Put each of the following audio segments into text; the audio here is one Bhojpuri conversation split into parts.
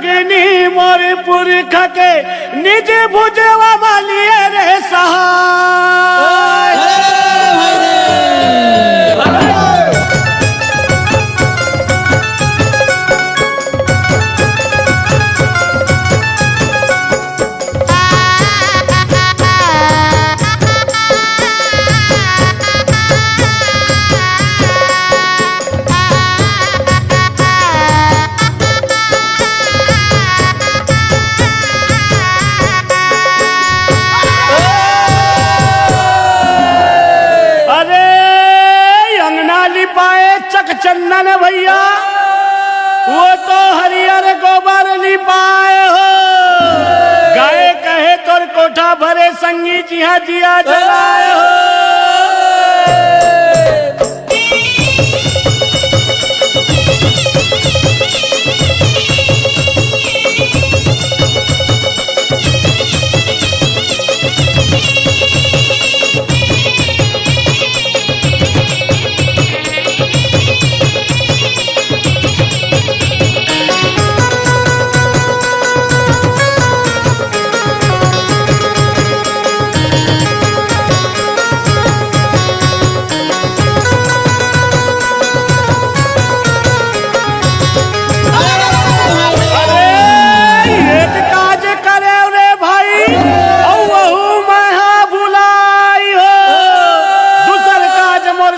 जोगिनी मोर पुरख के निज भुजवा वालिए रे सहाय। चंदन भैया वो तो हरियर गोबर लिपाए हो, गाय कहे तोर कोठा भरे संगी जिहा दिया जलाए हो।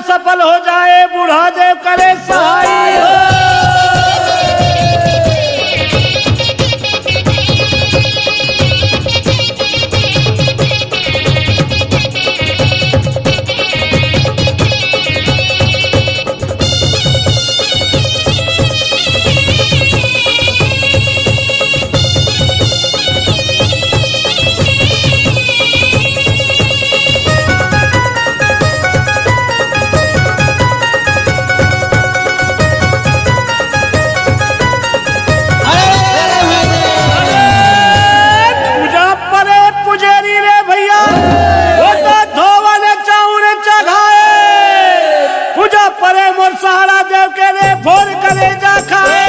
सफल हो जाए बूढ़ा देव करे सहाय हो। सहारा देव के रे भोर करे जा खाए।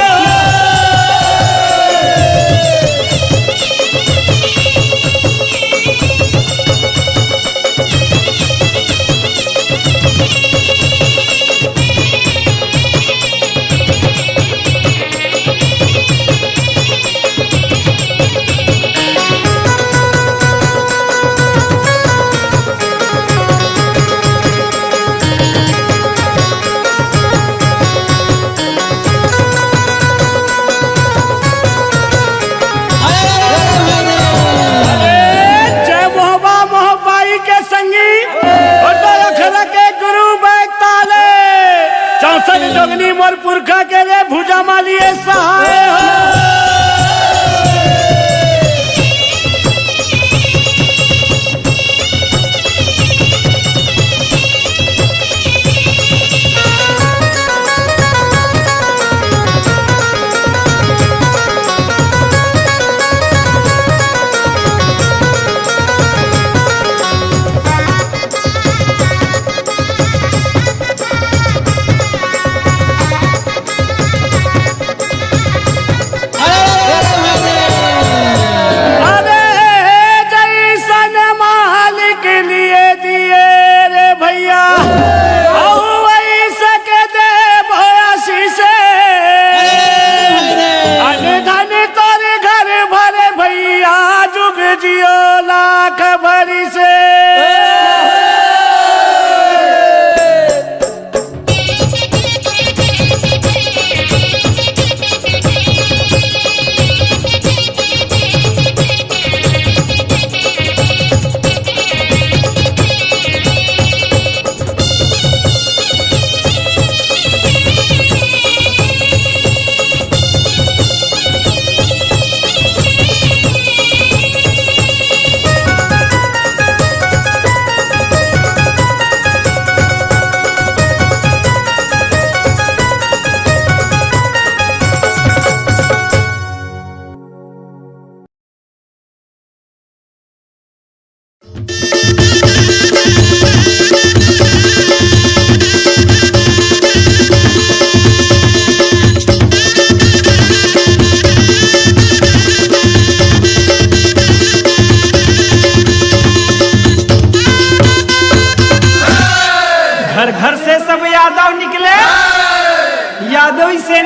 जोगनी मोर पुरखा के रे भुजा मालिए सहाय हो।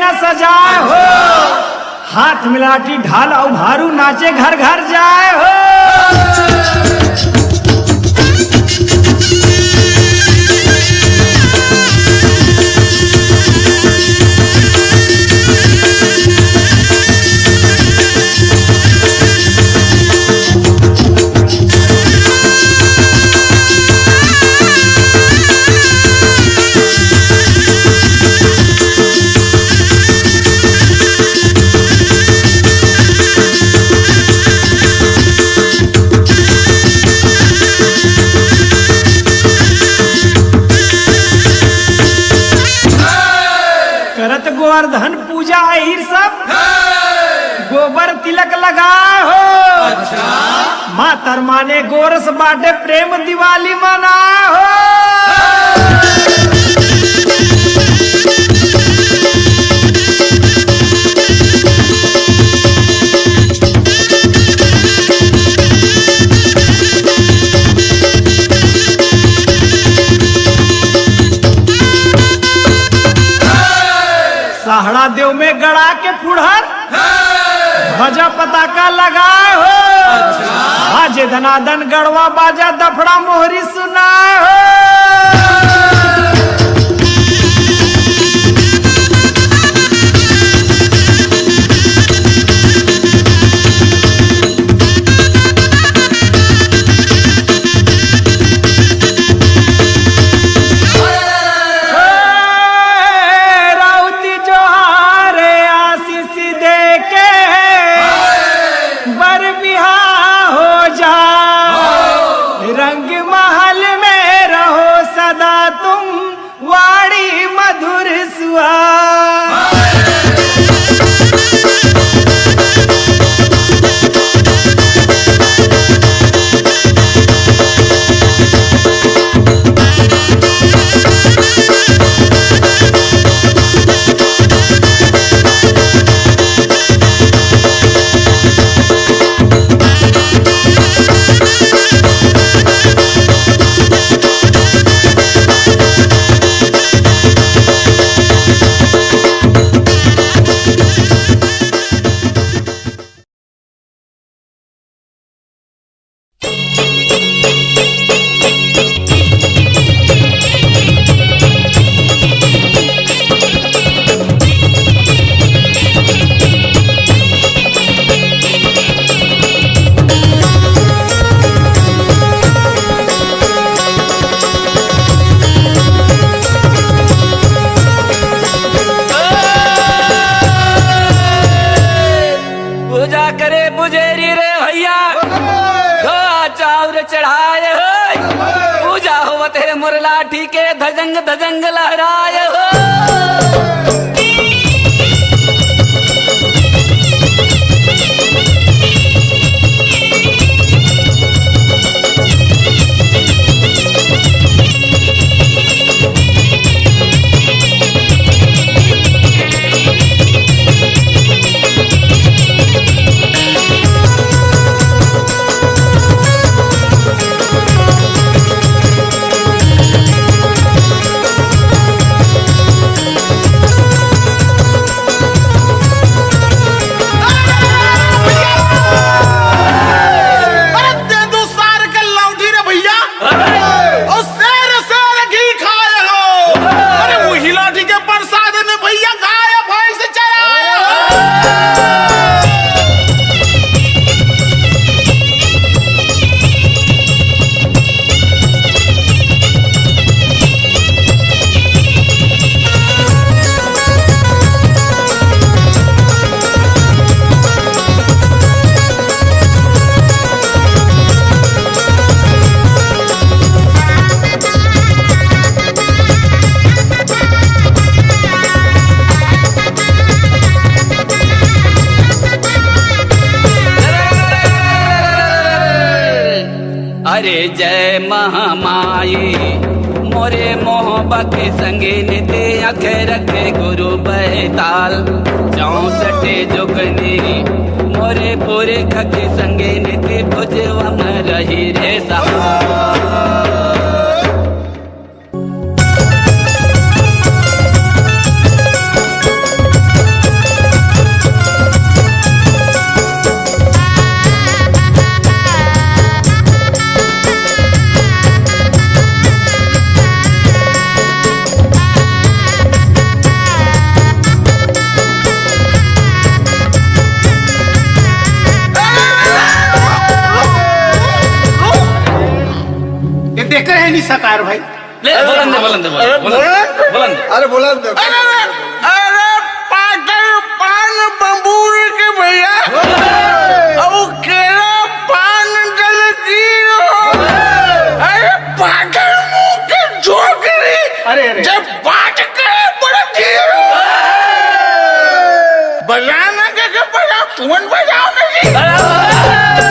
न सजाए हो, हाथ मिलाटी ढाल और भारू नाचे घर घर जाए हो। करत गोवर्धन पूजा अहिर सब गोबर तिलक लगाए हो। अच्छा। मातर माने गोरस बाटे प्रेम दिवाली मनाए हो। सहाड़ा देव में गड़ा के फुड़हर ध्वजा पताका लगाए हो। अच्छा। बाजे धनादन गड़वा बाजा दफड़ा मोहरी सुनाए हो। रंग महल में रहो सदा तुम, वाणी मधुर सुहाग। चढ़ाए हो पूजा हो तेरे मुरलाठी के धजंग धजंग लहराए हो। अरे जय महामाई मोरे मोहब्बत संगे निते अखे रखे गुरु बैताल 64 जुगनी मोरे पूरे खके संगे निते भुजवा में रही रे सहा। देकर है नहीं सकार भाई। ले बोलन दे अरे बोला अरे पागल पान बंबूर के भैया अब केरा पान जल की अरे पागल मुंह के जोगरी अरे जब बात करे बड़ा धीर बजाना के बजाओ तुम बजाओ नहीं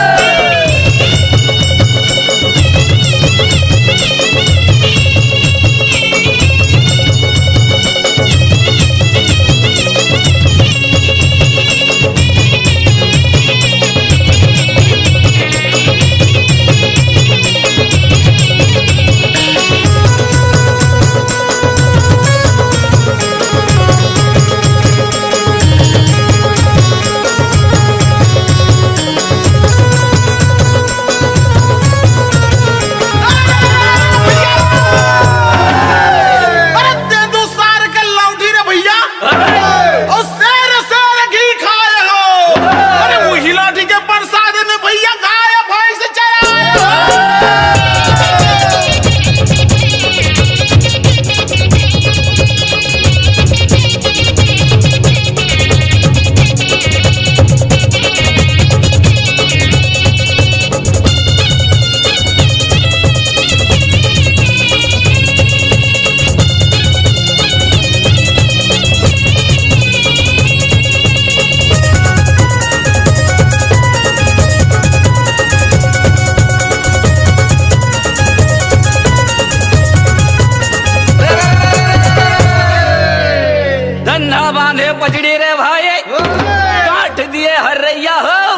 पचड़ी रे भाई काट दिए हरैया हो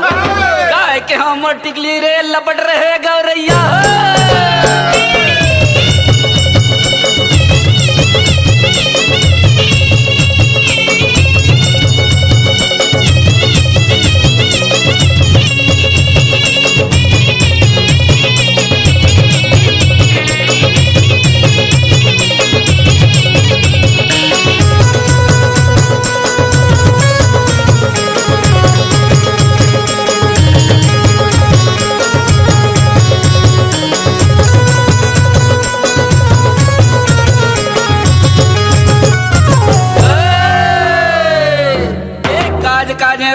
गाय के हम टिकली रे लपट रहे गौरैया हो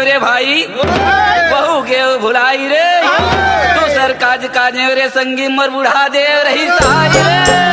रे भाई बहु के भुलाई रे दूसर काज काजे रे संगी मर बुढ़ा दे रही सहाय रे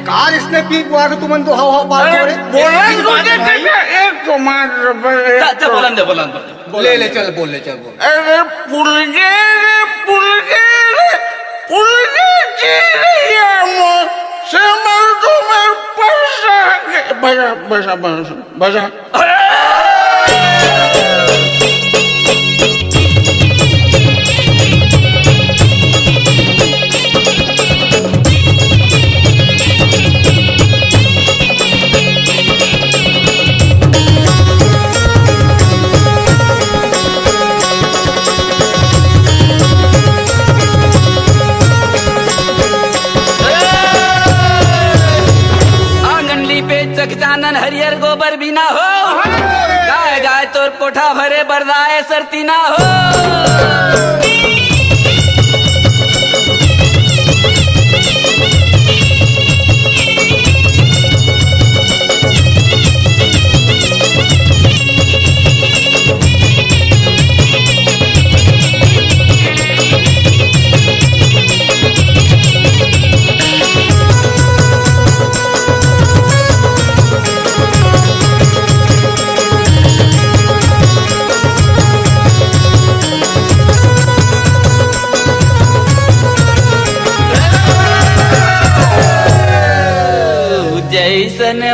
कार इसने पी हुआ तो तुमन तो हवा बात करे एक तो मार बोलन ले ले चल बोल अरे पुलगे से मर तो मर बजा चानन हरियर गोबर भी ना हो गाय गाय तोर कोठा भरे बरदाए सरती ना हो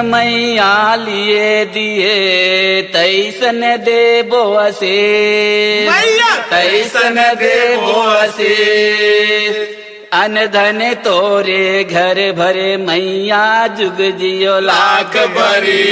मैया लिए दिए तैसन देबो असीस, तैसन देबो असीस। अन धन तोरे घर भरे मैया जुग जियो लाख भरी।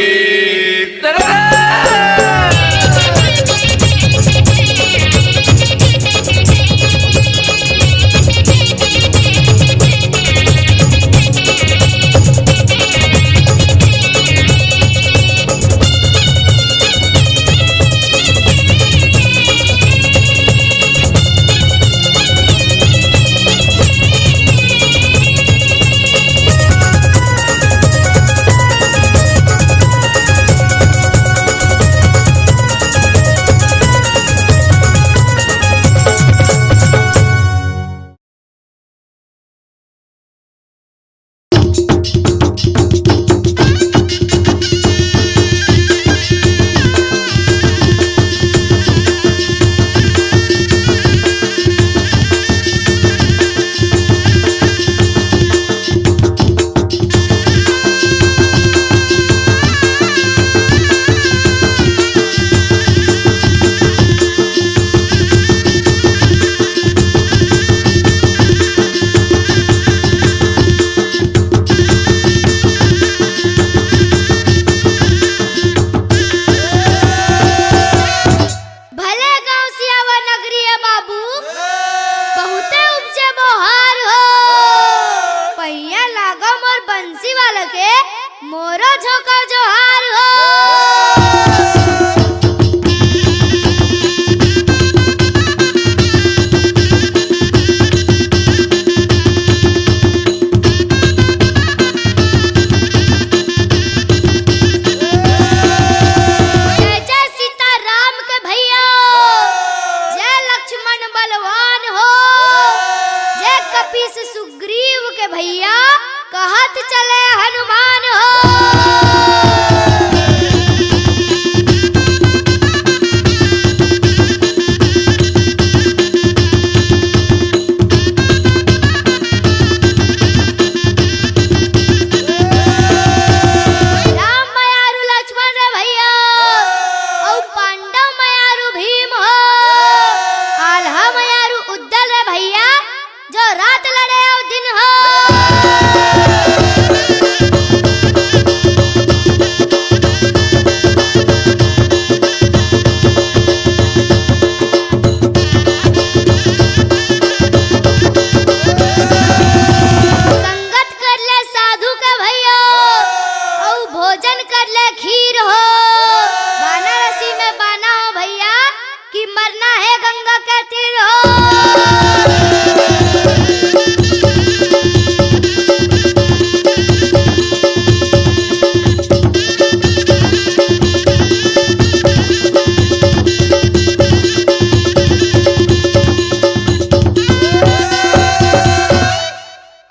मोरो झोंका जोहार हो। जय जय सीता राम के भैया, जय लक्ष्मण बलवान हो, जय कपीस सुग्रीव के भैया, कहत चले हनुमान हो। राम मयारू लक्ष्मण रे भैया, और पांडव मयारू भीम हो, आल्हा मयारू उद्दल रे भैया, जो रात लड़े और दिन हो। संगत कर ले साधु के भैया, और भोजन कर ले खीर हो, वाराणसी में बाना हो भैया, कि मरना है गंगा के तीर हो।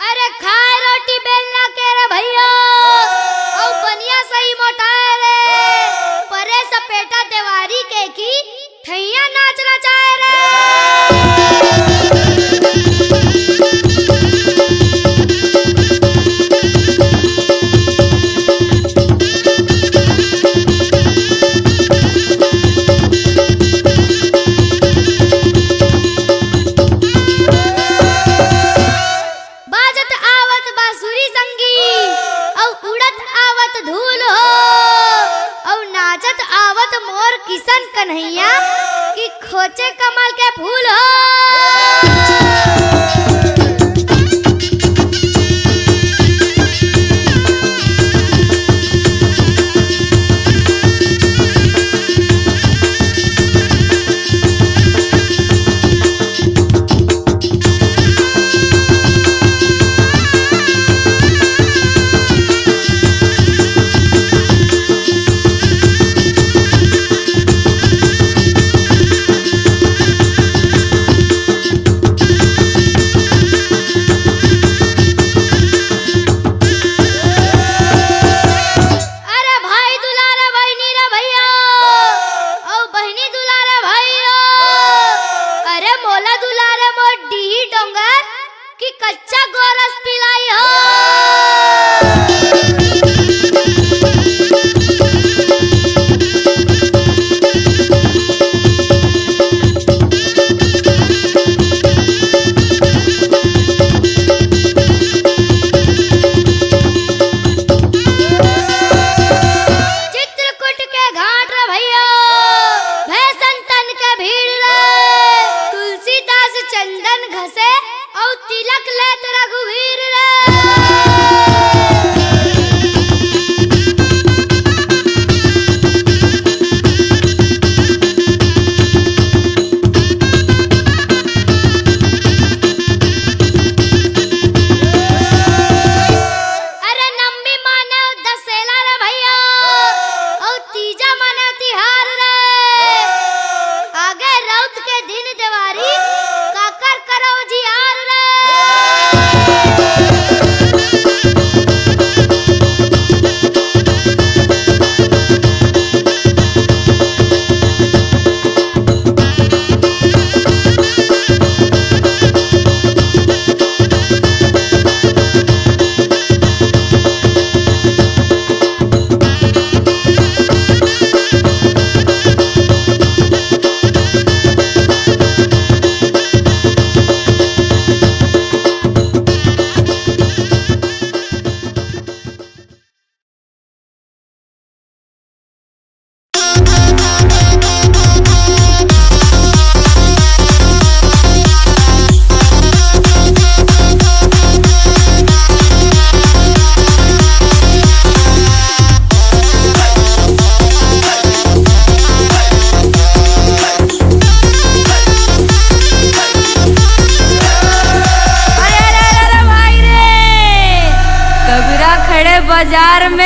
अरे खाए रोटी बेलना के रे भैया, और बनिया सही मोटाए रे, परे सपेटा देवारी के की ठैया नाच नचाए रे। बाजत आवत बांसुरी संगी, और उड़त आवत धूल हो, और नाचत आवत मोर किशन कन्हैया, कि खोचे कमल के फूल हो। अरे भाई दुलारे बहनी रे भैया, और बहनी दुलारे भैया, अरे मोला दुलारे मोर डी डोंगर, कि कच्चा गोरस पिलाई हो।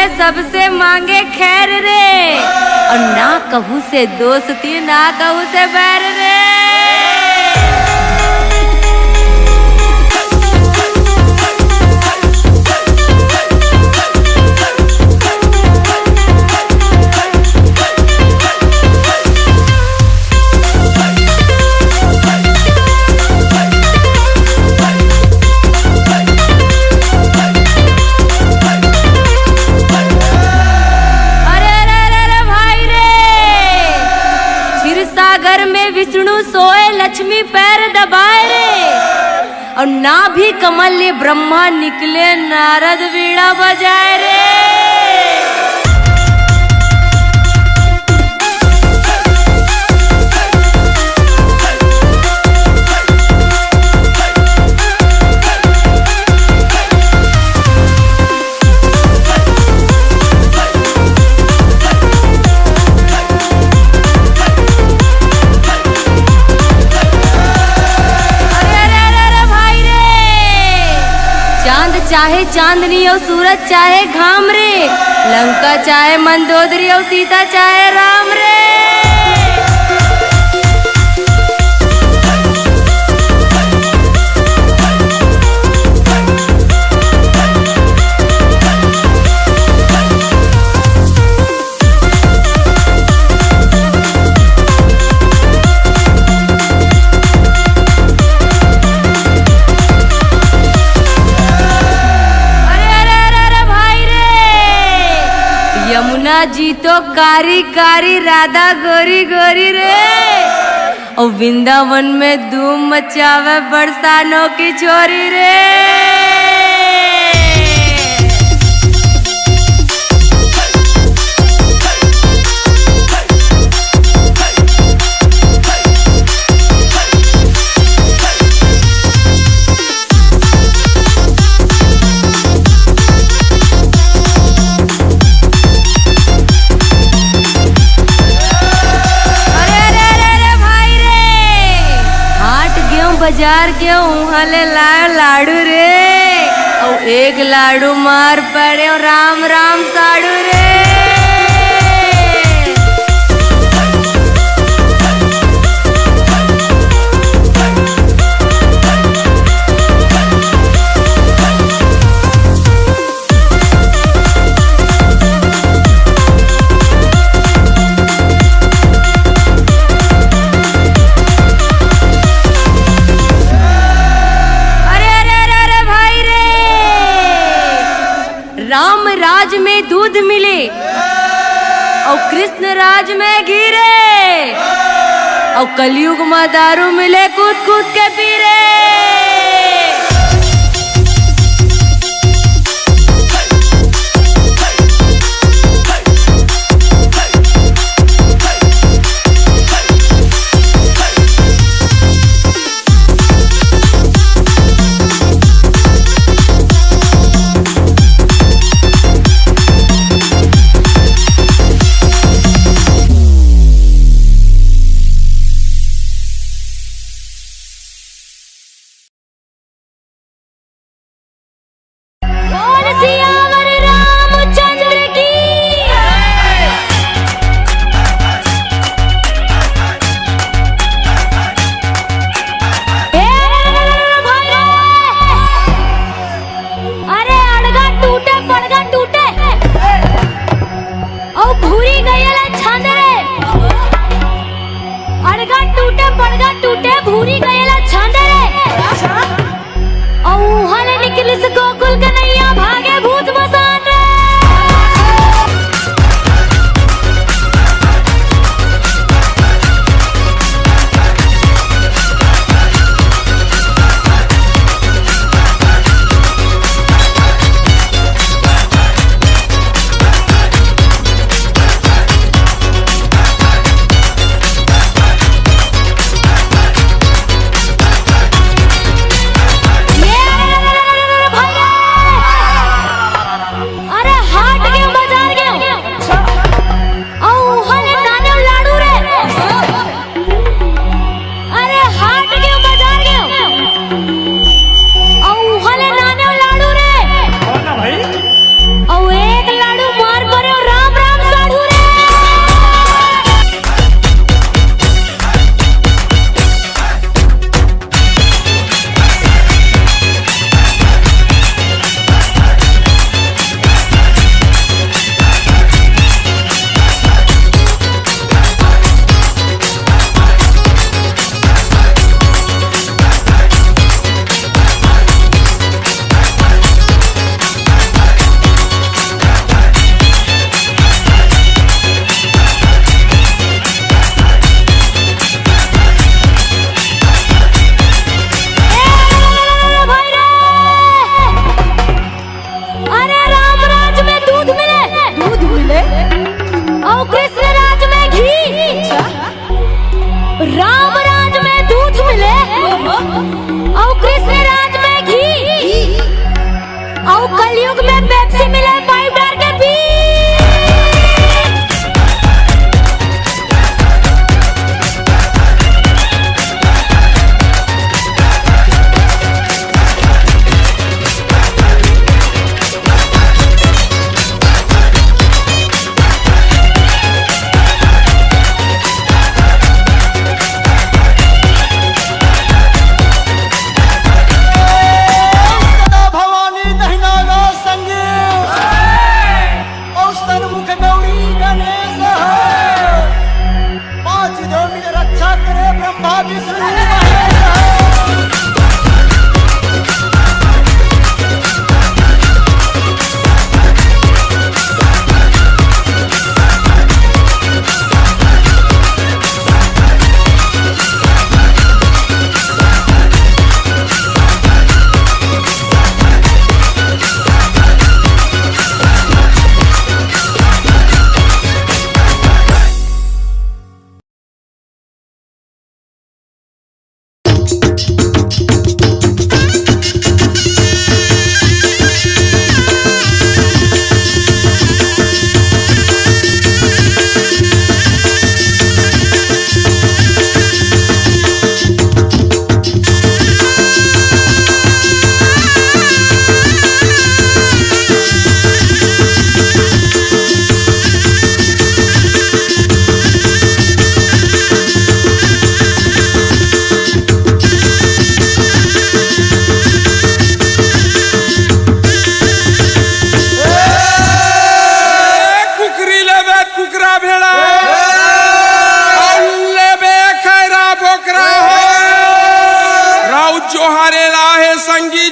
में सबसे मांगे खैर रे, और ना कहूँ से दोस्ती ना कहूँ से बैर रे। विष्णु सोए लक्ष्मी पैर दबाए रे, और ना भी कमल ले ब्रह्मा निकले नारद वीणा बजाए रे। चाहे चांदनी और सूरज चाहे घाम रे, लंका चाहे मंदोदरी और सीता चाहे राम रे। यमुना जी तो कारी कारी, राधा गोरी गोरी रे, और वृंदावन में धूम मचावे बरसानों की छोरी रे। बाजार के उहले लाडू रे, और एक लाडू मार पड़े राम राम साड़ू रे। राम राज में दूध मिले, और कृष्ण राज में घी रे, और कलयुग में दारू मिले कूद कूद के पी रे। माँ विष्णु महाराज।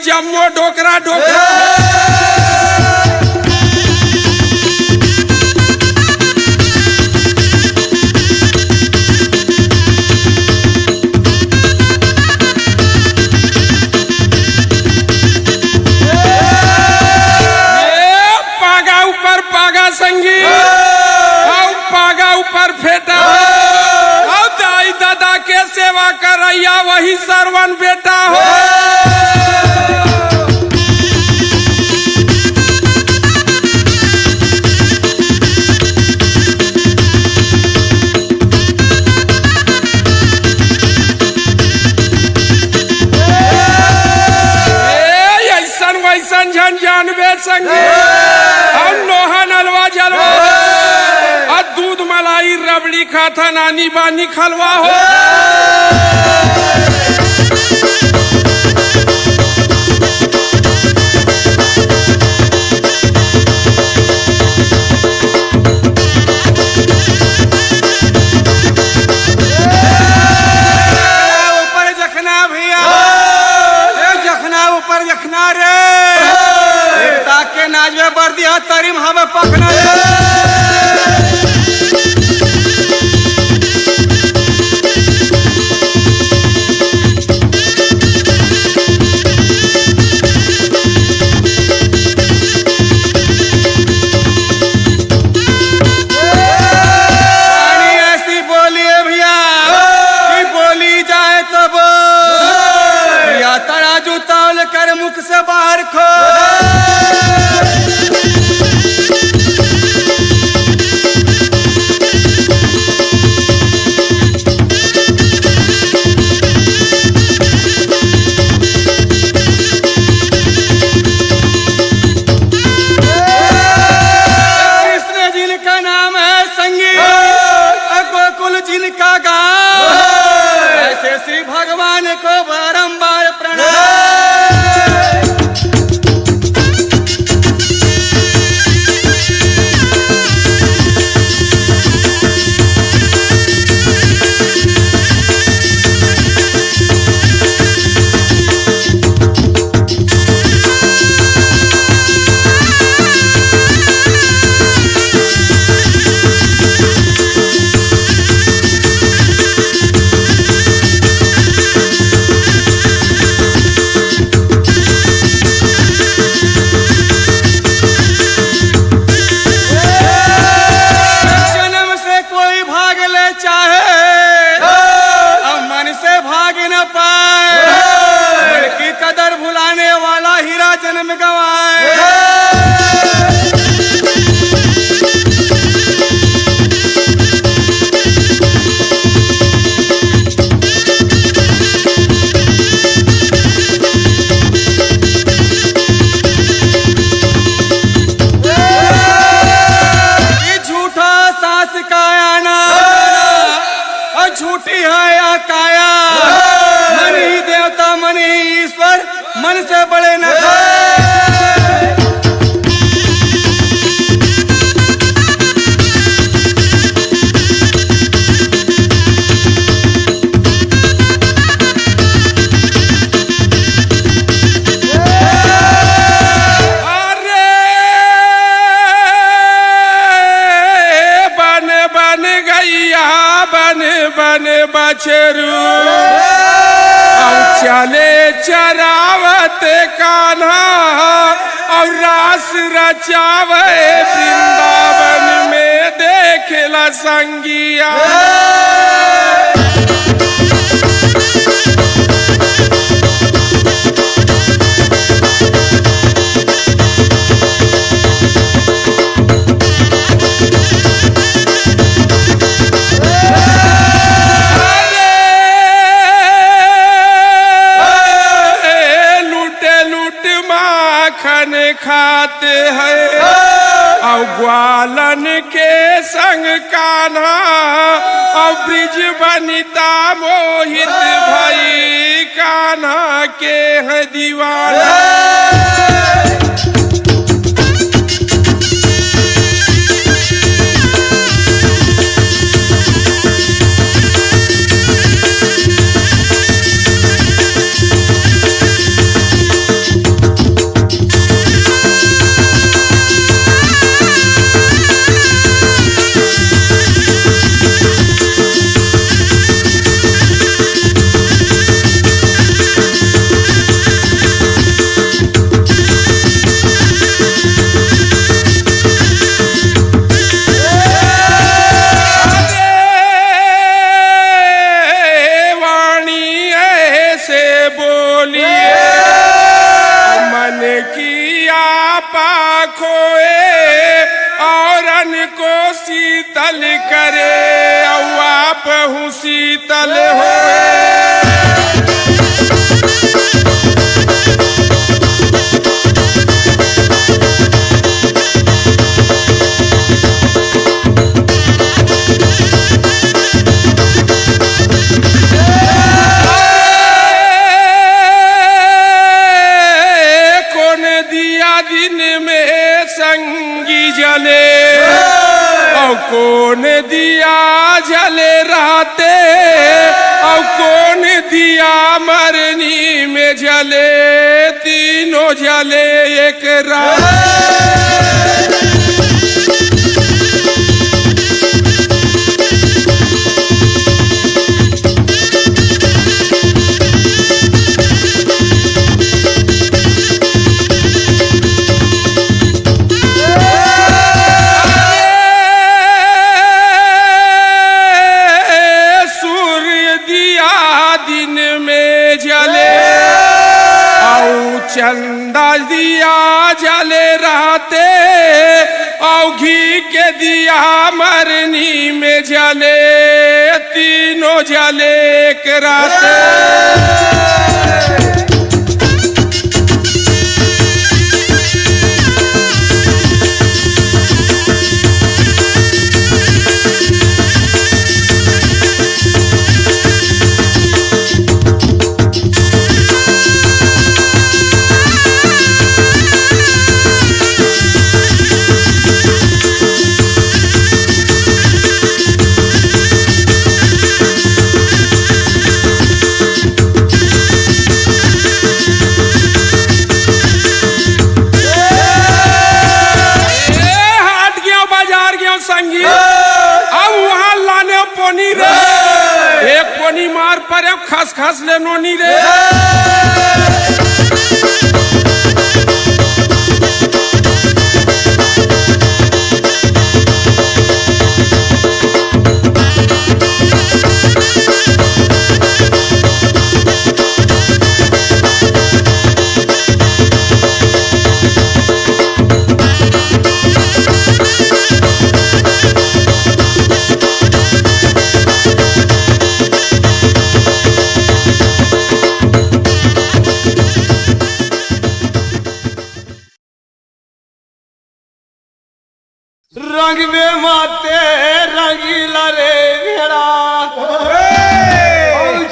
जम्मो ढोकरा ढोकरा पागा ऊपर पागा संगी पागा ऊपर फेटा दाई दादा के सेवा करैया वही सरवन बेटा हो। वैसन झन जानबे संगे हम लोहा नलवा जलवा और दूध मलाई रबड़ी खाता नानी बानी खलवा हो। ऊपर जखना भैया जखना ऊपर जखना रे के नाजवे बर्दी हा तरीम हमें पखना ऐसी बोलिए भैया कि बोली जाए तो भैया तराजू तौल कर मुख से बाहर खो। जिनका गाँव ऐसे श्री भगवान को बारंबार प्रणाम। जन्म गवाए झूठा सास का आना और झूठी है या काया मन ही देवता मन ही ईश्वर मन से बड़े न बन बछरू और चले चरावत कान्हा और रास रचावे वृंदावन में देखला संगिया। खाते हैं और ग्वालन के संग कान्हा और ब्रिज बनिता मोहित भाई कान्हा के है दीवाना। शीतल करे और आप हूँ शीतल होए। कौन दिया दिन में संगी जले और कौन दिया जले राते और कौन दिया मरनी में जले तीनों जले एक रात। चंदा दिया जले राते और घी के दिया मरनी में जले तीनों जले एक राते। एक पोनी मार पर खस खस ले नोनी रे। रंग में माते रंगीला रे भेड़ा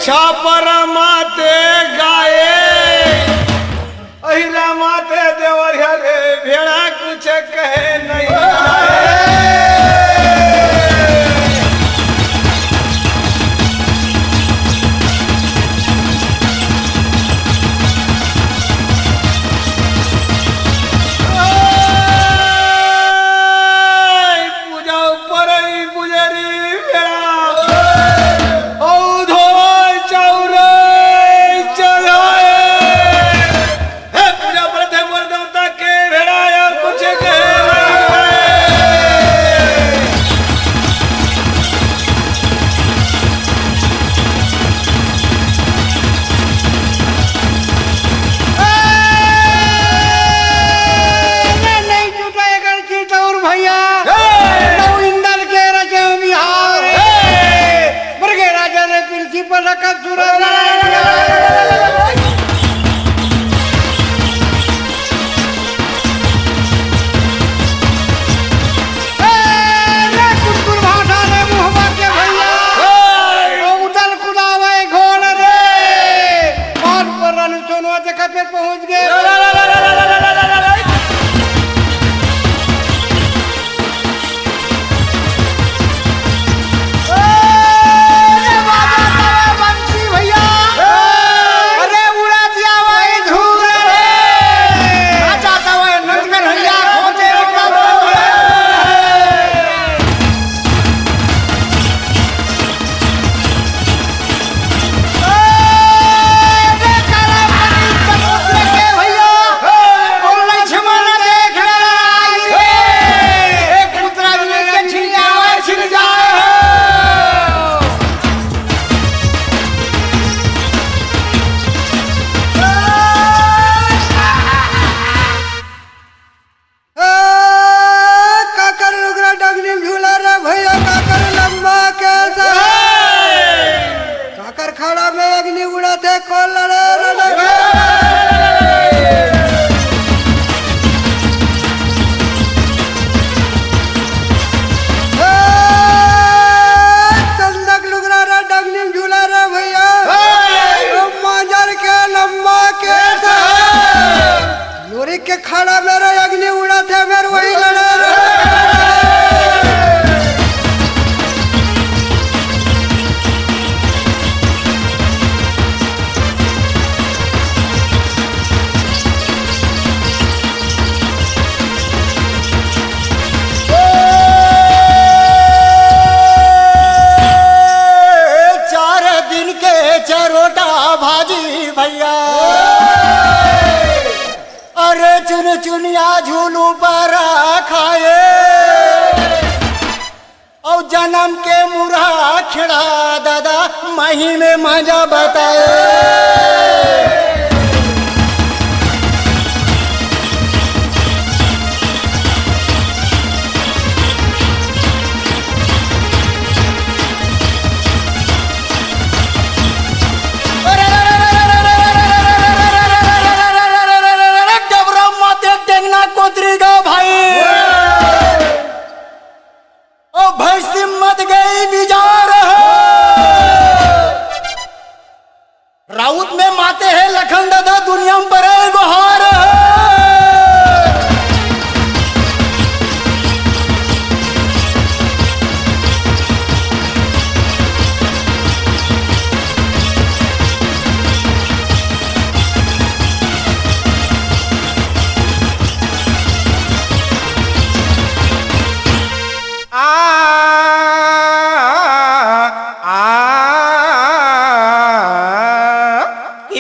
छापर माते गाये अहिरा माते देवरिया रे भेड़ा कुछ कहे नहीं। कलसी पर रखा सूरज कुटकुट भाषा रे मुहबा के भैया उदल कुदावे घोड़ रे मार पर रन सोनवा देखा पे पहुंच गए के खड़ा मेरा अग्नि उड़ा थे मेरे वही लड़ा चुनिया झूलू पर खाए और जन्म के मुरा खिड़ा दादा मही में मजा बताए राउत में माते हैं लखन दादा दुनिया में बड़े गुहार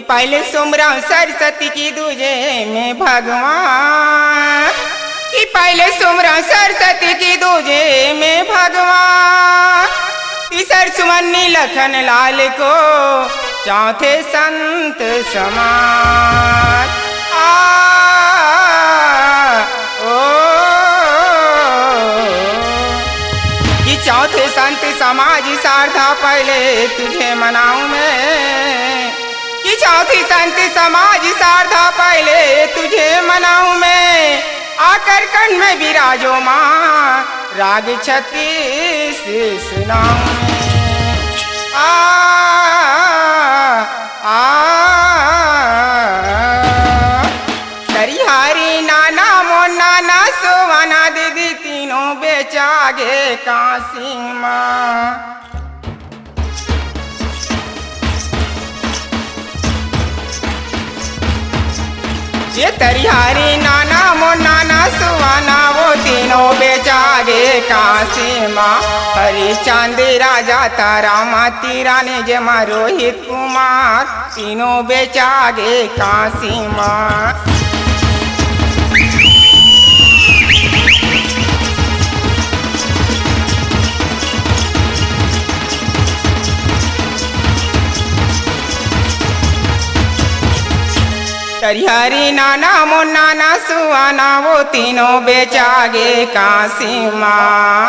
पहले सुमराव सरस्वती की दूजे में भगवान कि पहले सुमराव सरस्वती की दूजे में भगवान तीसर सुमन्नी लखन लाल को चौथे संत समान कि चौथे संत समाज सारधा पहले तुझे मनाऊं मैं कि चौथी संत समाज सारधा पहले तुझे मनाऊं मैं आकर कण में विराजो माँ राग 36 सुनाऊं करिहारी नाना मोना ना सोवाना दीदी तीनों बेचागे काशी माँ ये तरिहारी नाना मोना ना सुवाना वो तीनों बेचागे काशी माँ हरिश्चंद राजा तारा माती रानी जमा रोहित कुमार तीनों बेचागे काशी माँ हरिहरी नाना मुन्ना ना सुहाना वो तीनों बेचागे काशी माँ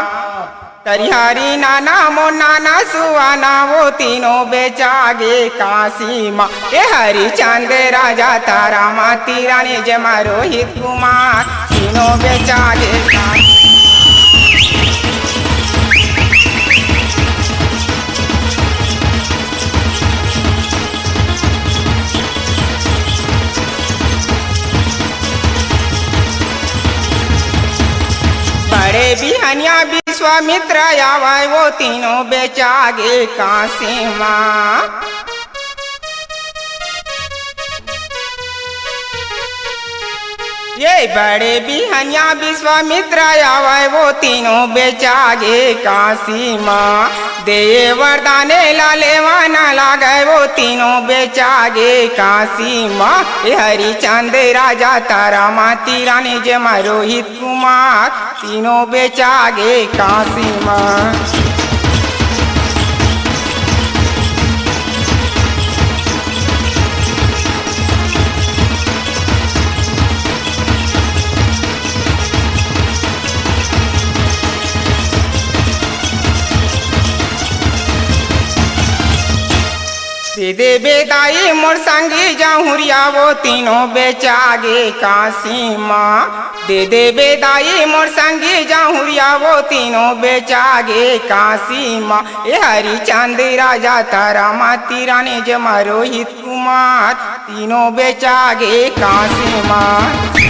तरिहारी नाना मो नाना सुहाना वो तीनों बेचागे काशी माँ ये हरिचंद राजा तारा माँ तीरानी जमा रोहित कुमार तीनों बेचागे काशी। बड़े बिहनिया विश्वामित्र आवाय वो तीनों बेचागे काशी माँ। ये बड़े बिहनिया विश्वामित्र आवाय वो तीनों बेचागे काशी माँ। दे वरदाने लालेवाना लागे वो तीनों बेचागे काशी माँ। ये हरिचंद राजा तारा माँ तीरानी जमा रोहित कुमार तीनों बेचागे काशी माँ। दे बेदाई मोर संगी जाहुरिया वो तीनों बेचागे काशी माँ। दे बेदाई मोर संगी जाहुरिया वो तीनों बेचागे काशी माँ। ये हरिचंद राजा तारा माँ तीरानी जमा रोहित कुमार तीनों बेचागे काशी माँ।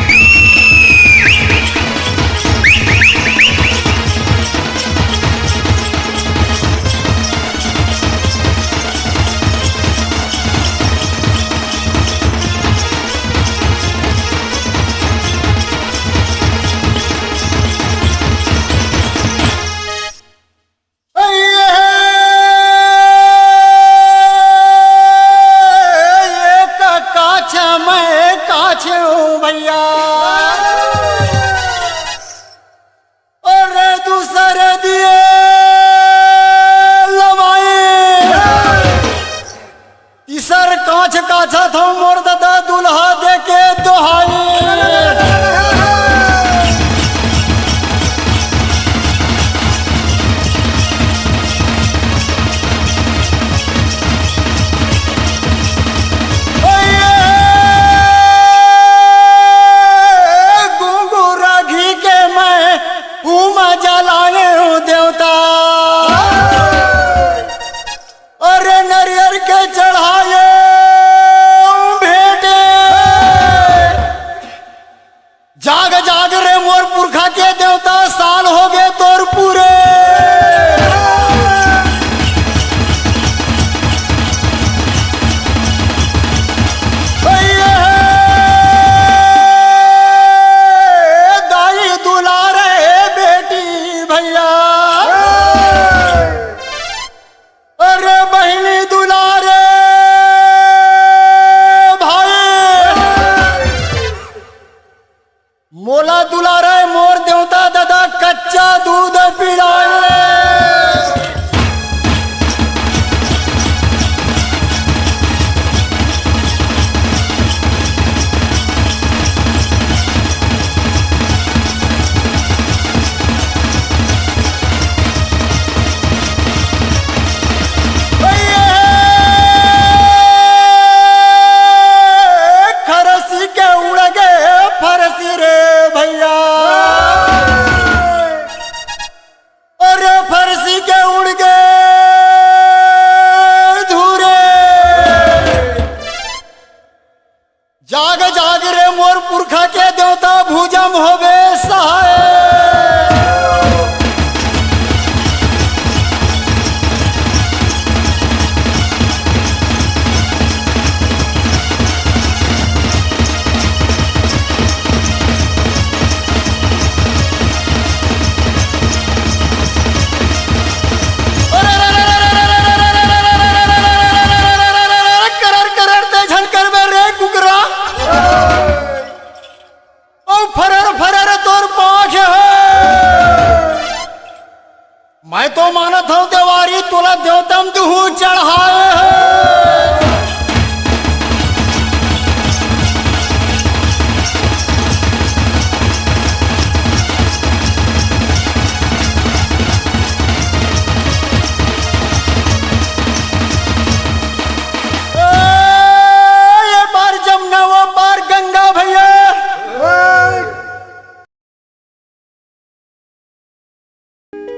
अरे बहिनी दुलारे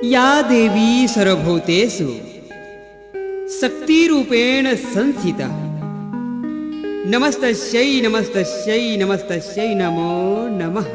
या देवी सर्वभूतेषु शक्तिरूपेण संस्थिता नमस्तस्यै नमस्तस्यै नमस्तस्यै नमो नमः।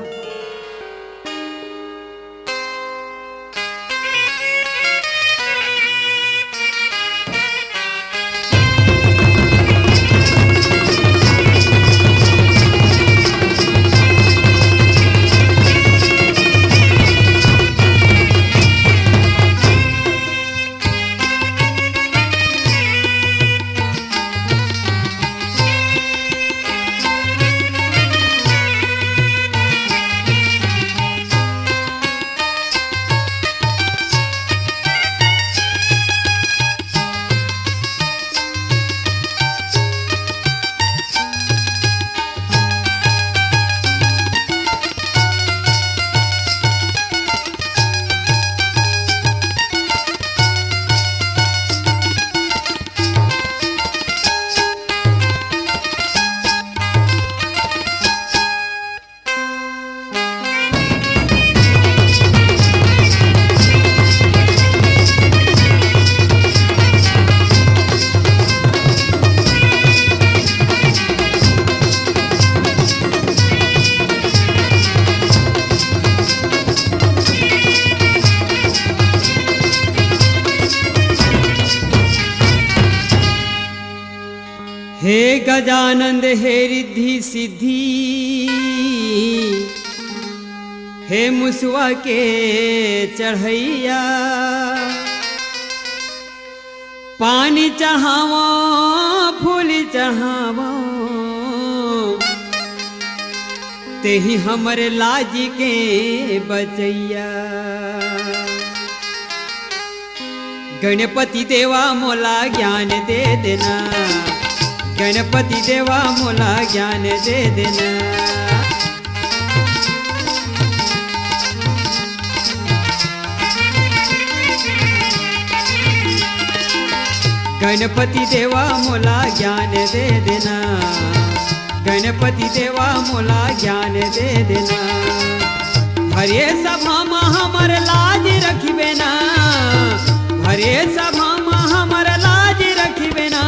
हे गजानंद हे रिद्धि सिद्धि हे मुसवा के चढ़ैया पानी चढ़ावा फूल चढ़ावा तेहि हमरे लाज के बचैया। गणपति देवा मोला ज्ञान दे देना गणपति देवा मोला ज्ञान दे देना। गणपति देवा मोला ज्ञान दे देना गणपति देवा मोला ज्ञान दे देना। हरे सभा में हमर लाज रखिबे ना हरे सभा में हमर लाज रखिबे ना।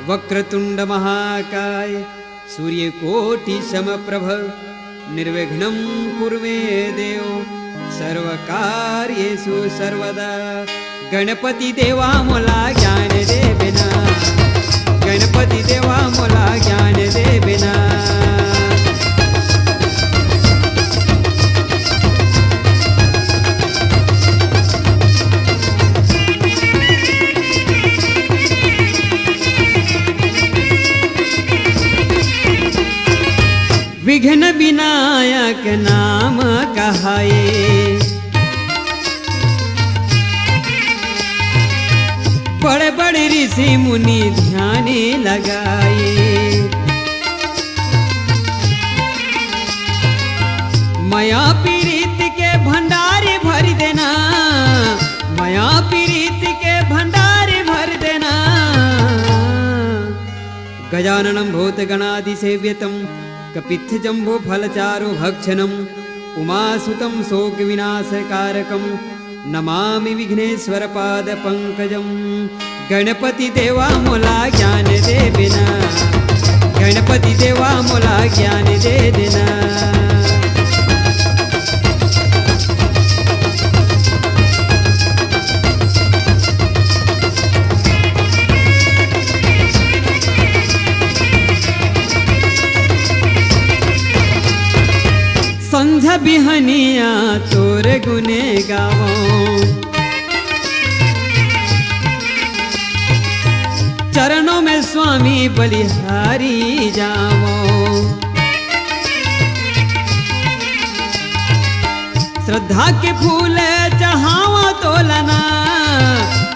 वक्रतुंड महाकाय सूर्यकोटि समप्रभ निर्विघ्नं कुर्मे देव सर्वकार्येषु सर्वदा। गणपति देवा मोला ज्ञान दे बिना गणपति देवा मोला ज्ञान दे बिना। विघ्न विनायक नाम कहाए बड़े बड़े ऋषि मुनि ध्यान लगाए। माया पीड़ित के भंडारे भर देना माया पीड़ित के भंडारे भर देना। गजाननं भूतगणाधिसेव्यतं कपित्थ जम्बो फलचारु भक्षणम् उमासुतं शोक विनाशकारकं नमामि विघ्नेश्वर पाद पंकजं। गणपति देवा मोला ज्ञान दे बिना गणपति देवा मोला ज्ञान दे देना। संझ बिहनिया तोर गुने गावो चरणों में स्वामी बलिहारी जावो। श्रद्धा के फूल चढ़ावा तोलना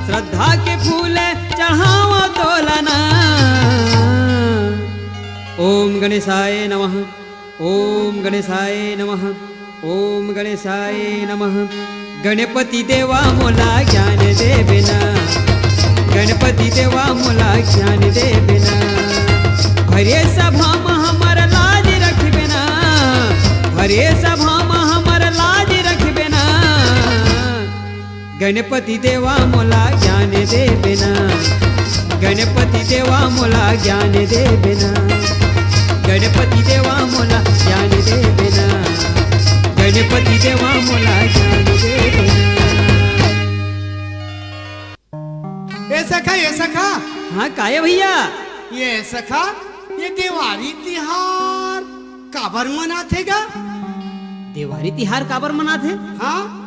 श्रद्धा के फूल चढ़ावा तोलना। ओम गणेशाय नमः ओम गणेशाय नमः ओम गणेशाय नमः। गणपति देवा मोला ज्ञान दे बिना गणपति देवा मोला ज्ञान दे बिना। हरे सभा में हमर लाज रख बिना हरे सभा में हमर लाज रख गणपती देवा मोला ज्ञान दे बिना, गणपती देवा मोला ज्ञान दे बिना, गणपती देवा मोला ज्ञान दे बिना, गणपती देवा मोला ज्ञान दे बिना। ए सखा हाँ काय भैया? ये सखा ये दिवाली तिहार काबर मनाथे गा? देवारी तिहार काबर मनाथे? हाँ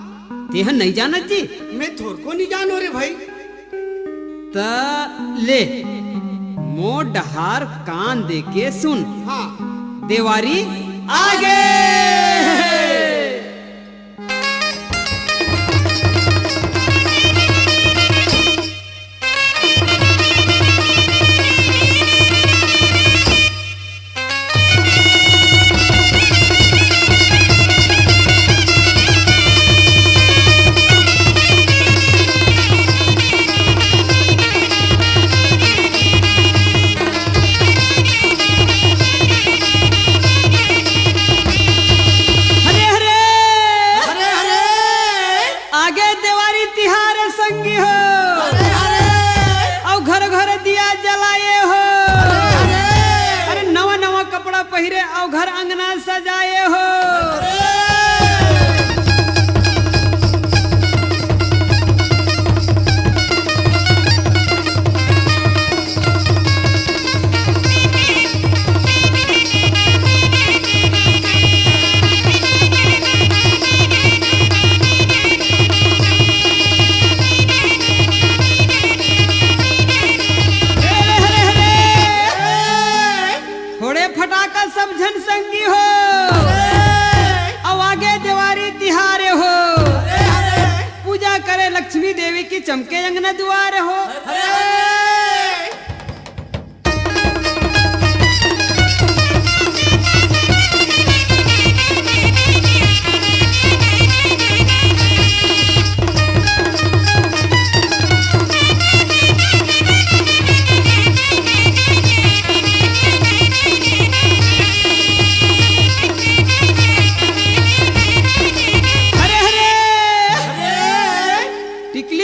तेहन नहीं जानत जी? मैं थोड़ को नहीं जानो रे भाई। ता ले मो डहार कान दे के सुन। हाँ देवारी आगे। पहिरे और घर अंगना सजाए हो। सब झन संगी हो और आगे दिवारी तिहारे हो, पूजा करे लक्ष्मी देवी की चमके अंगना द्वार हो।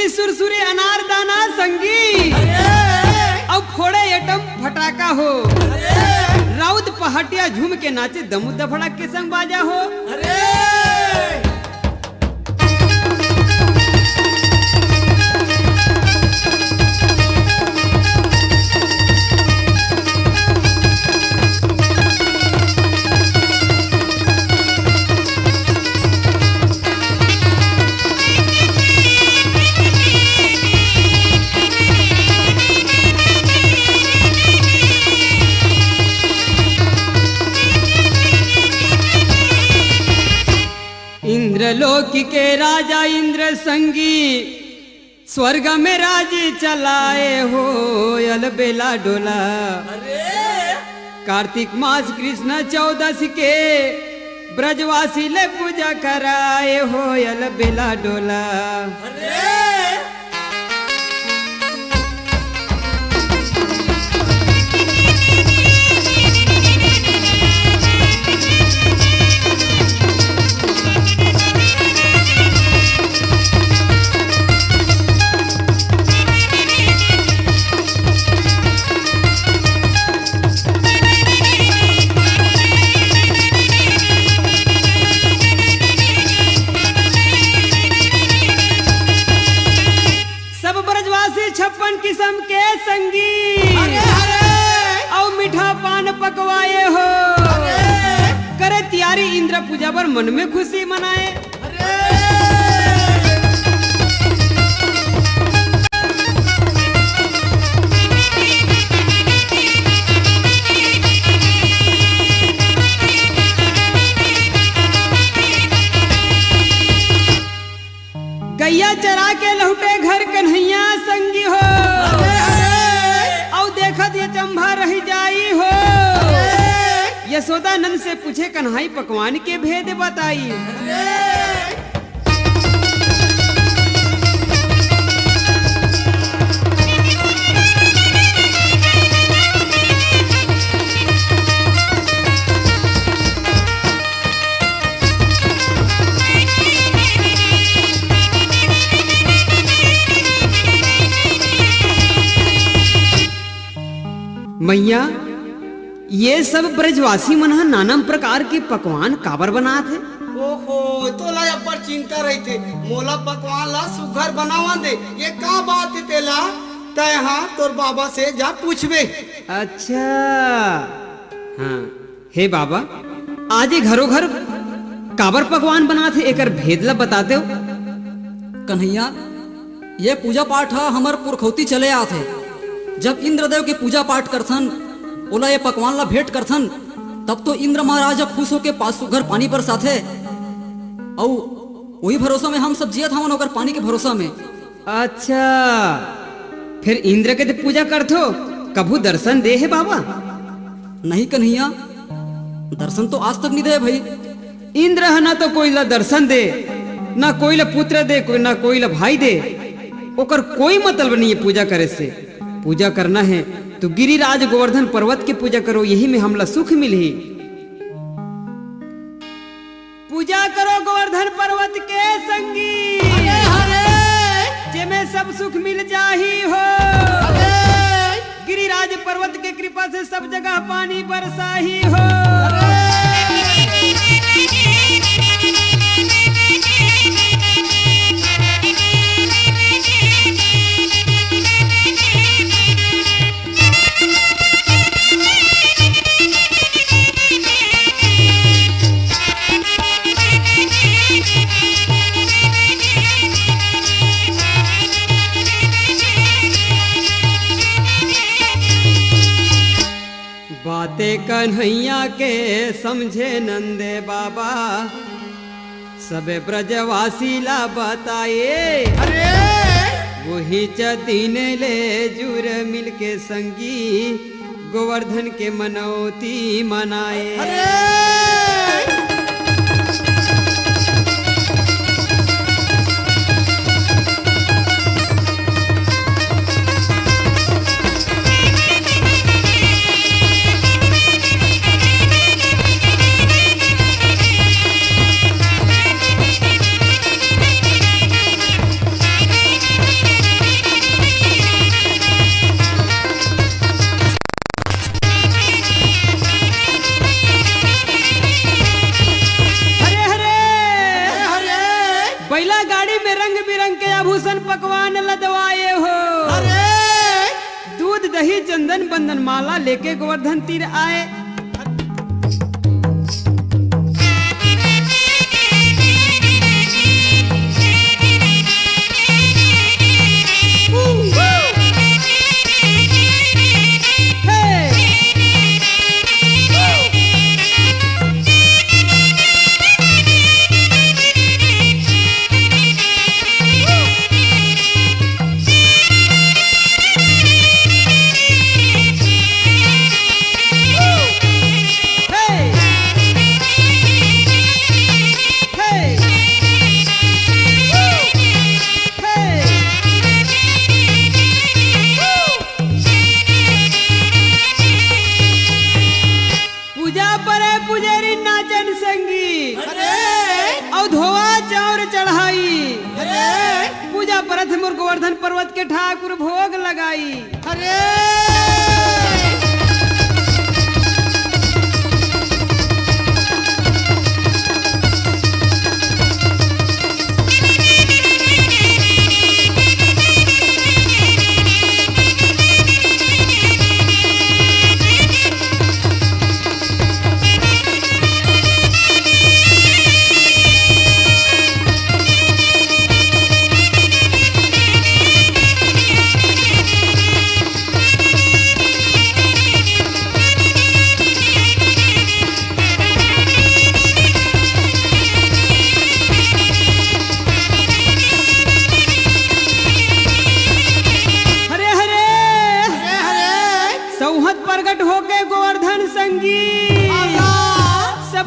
सुरसुरी अनार दाना संगी अब फोड़े एटम फटाका हो, राउत पहाटिया झूम के नाचे दमू दफड़ा के संग बाजा हो। इंद्रलोक के राजा इंद्र संगी स्वर्ग में राजी चलाए हो, अलबेला डोला कार्तिक मास कृष्ण चौदश के ब्रजवासी ले पूजा कराए हो, अलबेला डोला। छप्पन किस्म के संगी और मीठा पान पकवाए हो, करे तियारी इंद्र पूजा पर मन में खुशी मनाए। गैया चरा के लौटे घर कन्हैया संगी हो, और देखत ये चंभा रह जाई हो, यशोदानंद से पूछे कन्हाई पकवान के भेद बताई। मैया ये सब ब्रजवासी मन ह नाना प्रकार के पकवान काबर बनात है। ओहो तोला अब्बर चिंता रही थे मोला पकवान ला सुघर बनावा दे ये का बात है तेला तय हाँ तोर बाबा से जा पूछबे। अच्छा हाँ हे बाबा आजे घरों घर काबर पकवान बनात है एकर भेद ला बताते हो। कन्हैया ये पूजा पाठ है हमार पुरखौती चले आते जब इंद्रदेव के पूजा पाठ करथन ओला ये पकवान ला भेंट करथन तब तो इंद्र महाराज खुश होके पास सुघर पानी बरसाथे औ वही भरोसा में हम सब जियत हवन ओकर पानी के भरोसा में। अच्छा फिर इंद्र के तो पूजा करथो कभू दर्शन दे है बाबा। नहीं कन्हैया दर्शन तो आज तक नहीं दे भाई। इंद्र है ना तो कोई ला दर्शन दे ना कोई ला पुत्र दे कोई ना कोई ला भाई दे ओकर कोई मतलब नहीं है पूजा करे से। पूजा करना है तो गिरिराज गोवर्धन पर्वत की पूजा करो यही में हमला सुख मिली। पूजा करो गोवर्धन पर्वत के संगी जेमे सब सुख मिल जाही हो। गिरिराज पर्वत के कृपा से सब जगह पानी बरसाही हो। बातें कन्हैया के समझे नंदे बाबा सबे ब्रजवासी ला बताए। अरे वही चतीन ले जुर मिल के संगी गोवर्धन के मनौती मनाए। बैला गाड़ी में रंग बिरंग के आभूषण पकवान लदवाए हो। दूध दही चंदन बंदन माला लेके गोवर्धन तीर आए। गोवर्धन पर्वत के ठाकुर भोग लगाई।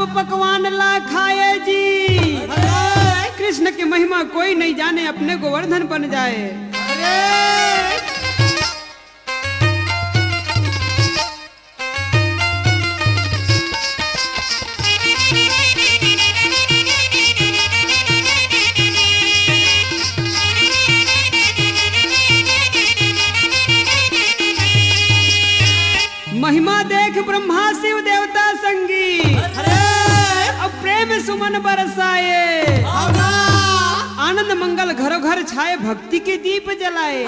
पकवान ला खाए जी। कृष्ण की महिमा कोई नहीं जाने अपने गोवर्धन बन जाए। देख ब्रह्मा शिव देवता संगी अब प्रेम सुमन बरसाए, आनंद मंगल घरों घर छाए, भक्ति के दीप जलाए।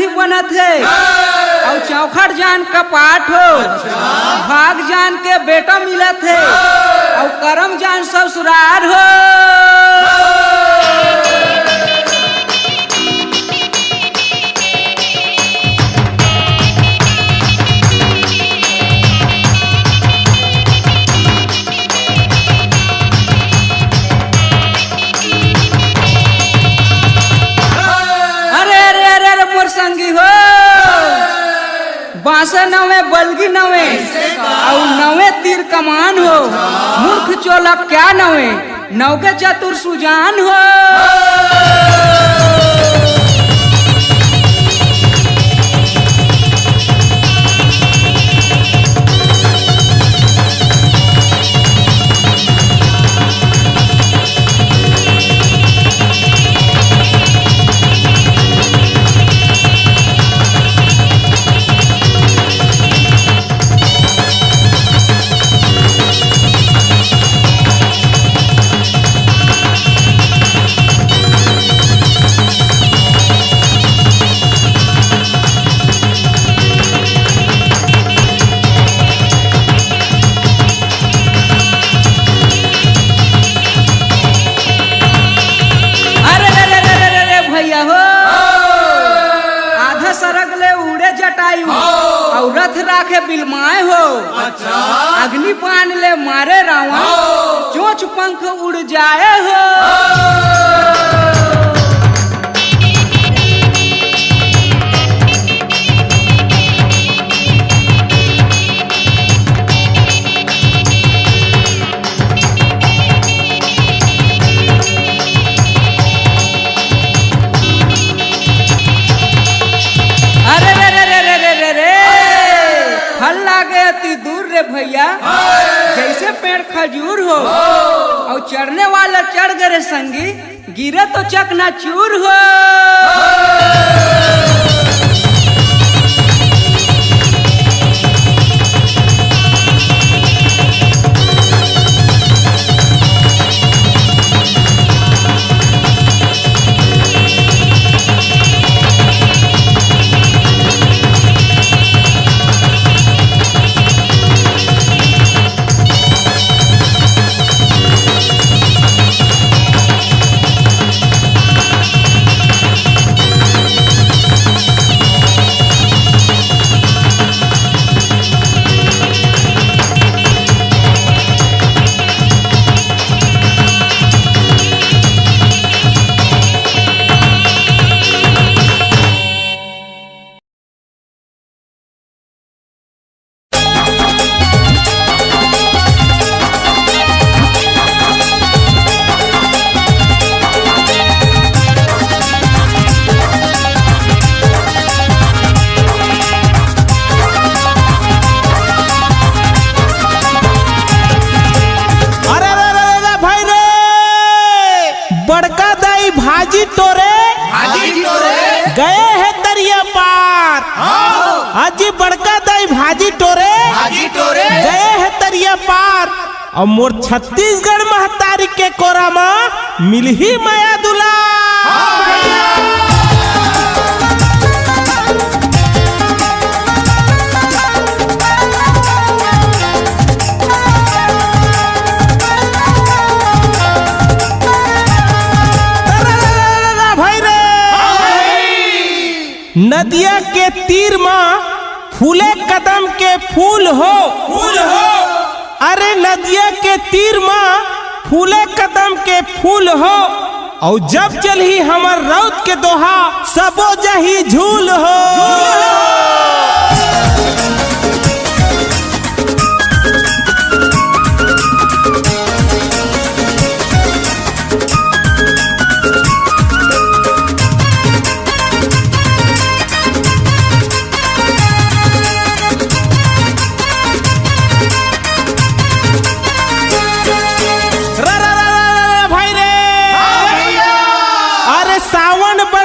बनत है और चौखट जान कपाट हो, भाग जान के बेटा मिलत है और करम जान ससुराल हो। संगी हो बांसा नवे बलगी नवे और नवे तीर कमान हो, मूर्ख चोलक क्या नवे नौके चतुर सुजान हो। और रथ राखे बिलमाए हो, अग्नि पान ले मारे रावण, चोंच पंख उड़ जाए हो। दूर रे भैया जैसे पेड़ खजूर हो और चढ़ने वाला चढ़ गए संगी, गिरे तो चकनाचूर हो। और मोर छत्तीसगढ़ महतारी के कोरा में मिलही माया दुला। नदिया के तीर में फूले कदम के फूल हो, अरे नदिया के तीर में फूले कदम के फूल हो, और जब चलही हमर रौत के दोहा सबो जही झूल हो।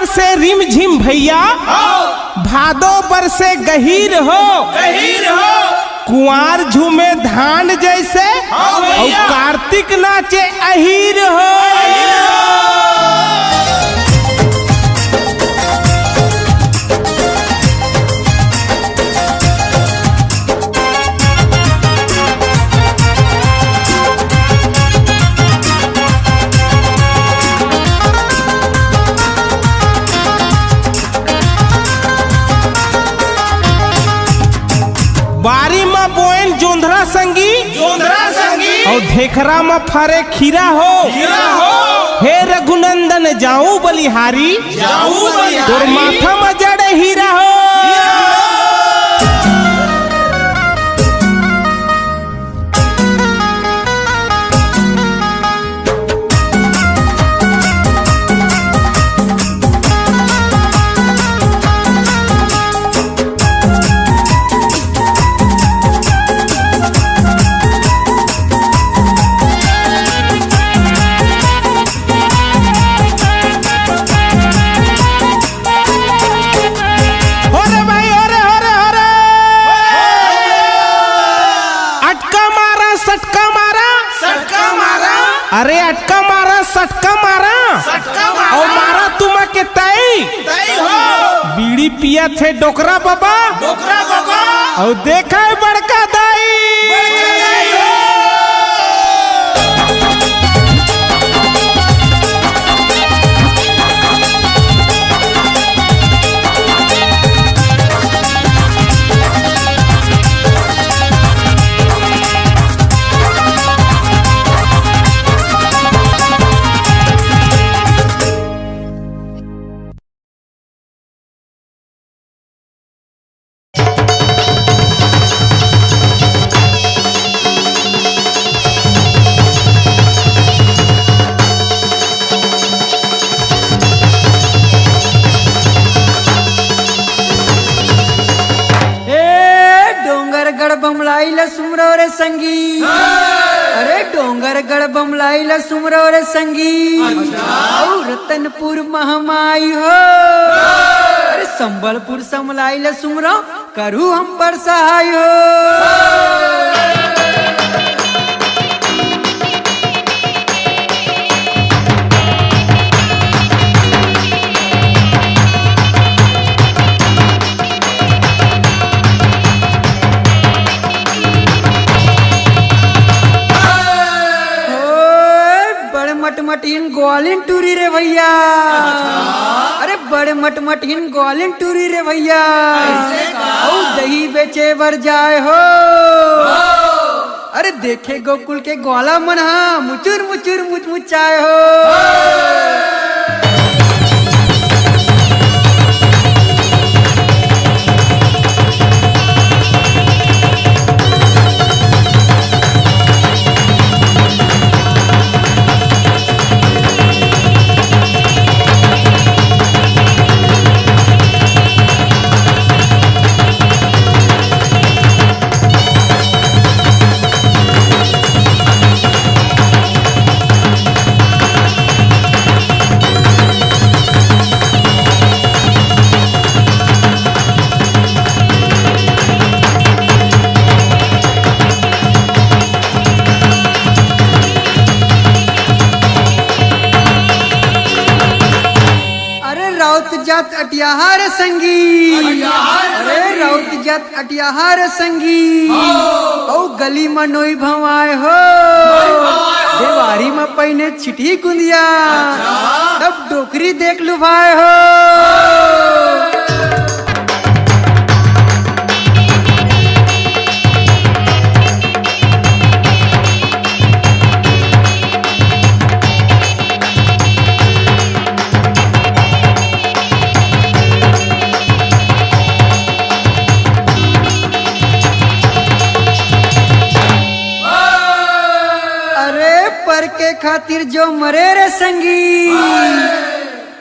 से रिम झिम भैया भादो बरसे गहीर हो, कुंवार झूमे धान जैसे और कार्तिक नाचे अहीर हो। बारी में बोएन जोंधरा संगी और ढेखरा में फरे खीरा हो, हे रघुनंदन जाऊं बलिहारी तोर माथा में जड़े हीरा हो। अरे अटका मारा सटका मारा और मारा तुम के तई बीड़ी पिया थे डोकरा बाबा और देखा है बड़का दाई। सुमरो रे संगी, अरे डोंगर गढ़ बमलाई ला सुमरो रे संगी, और रतनपुर महमाई हो, अरे संबलपुर समलाई ला सुमरो करू हम पर सहाय हो। मटमटिन ग्वालिन टूरी रे भैया, अरे बड़े मटमटिन ग्वालिन टूरी रे भैया, और दही बेचे बर जाए हो, अरे देखे गोकुल के ग्वाला मन हा मुचुर मुचुर मुचमुचाए हो। जात अटियाहार संगी, अरे राउत जात अटियाहार संगी, औ गली में नोई भवाए हो, देवारी में पहिने छिटी गुंदिया, तब डोकरी देख लुभाए हो। पर के खातिर जो मरे रे संगी,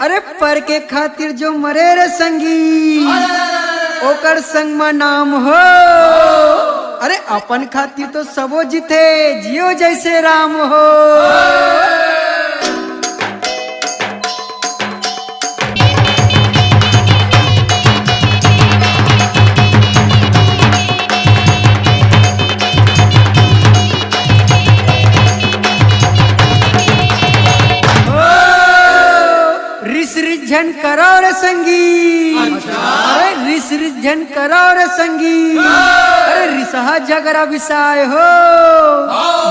अरे पर के खातिर जो मरे रे संगी, ओकर संग में नाम हो, अरे अपन खातिर तो सबो जीते जियो जैसे राम हो। रिझन करो रे संगी, अरे रिझन करो रे संगी, अरे रिसहा झगड़ा विसाय हो,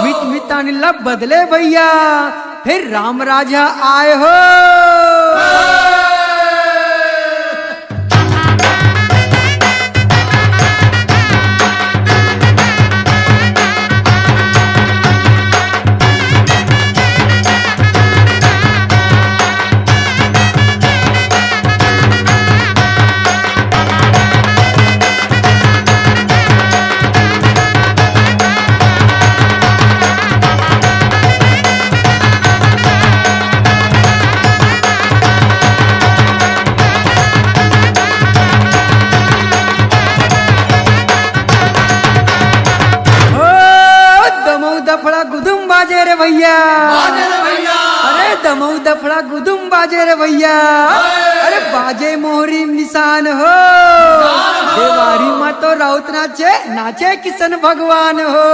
मित मितानी लब बदले भैया, फिर राम राजा आए हो। दफड़ा गुदुम बाजे रे भैया, अरे दमऊ दफड़ा गुदुम बाजे रे भैया, अरे बाजे मोहरी निशान हो, देवारी में तो राउत नाचे नाचे किशन भगवान हो।